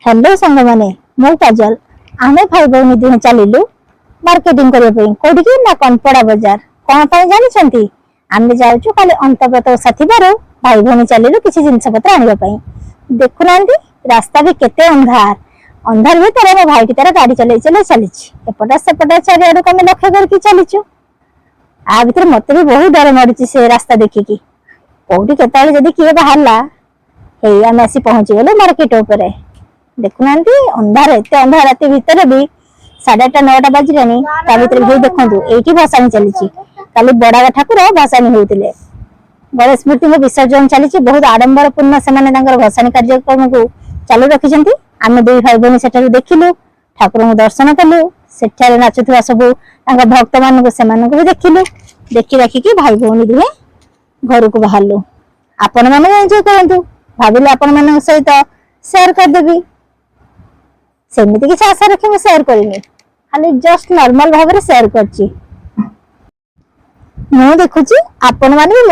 hello सांग माने मु काजल आमे भाई भौणी दुहे चलिलु मार्केटिंग करबा पई कोडी ना कनपड़ा बाजार कोन पई जानि छंती आमे जाउछु खाली अंतव्रत साथी बारो भाई भौणी चलिलु किछि जिंस पत्र आनिबा पई देखु नांदी रास्ता भी केते अंधार अंधार भीतर मो भाई तार गाड़ी चलै चलै चलीछि एपटा सेपटा चारि आडू कमे लक्ष्य करके चलीछु आ भीतर मते भी बहुत डर मारुछि से रास्ता देखिकी कोडी केताले जदी किए बाहरला हे आमे आसी पहुंची गेलो मार्केट ऊपर देखुना अंधार एत अंधार रात भितर भी 8:30 9टा बाजिलानी ता भीतर भी देखंतु एठी भसानी चलीछि काली बड़ा ठाकुर भसानी होउतिले गणेश मूर्ति को विसर्जन चलीछि बहुत आडंबर पूर्ण से माने तांकर भसानी कार्यक्रम को चालू रखिसंती आमे दुई भाई बहिनी सेठा देखिलु ठाकुर को दर्शन कलु सेठारे नाचुथुवा सब तांका भक्त मान को सेमान को भी देखिलु देखि राखी कि भाई बहिनी दुहे घर को बाहरलु आपण माने एन्जॉय करंतु भाबिले आपण मान सहित शेयर कर देबी सेमिति किसी आशा रखी मैं शेयर करिनी खाली जस्ट नॉर्मल भाव में शेयर करची मु देखुची आपण माने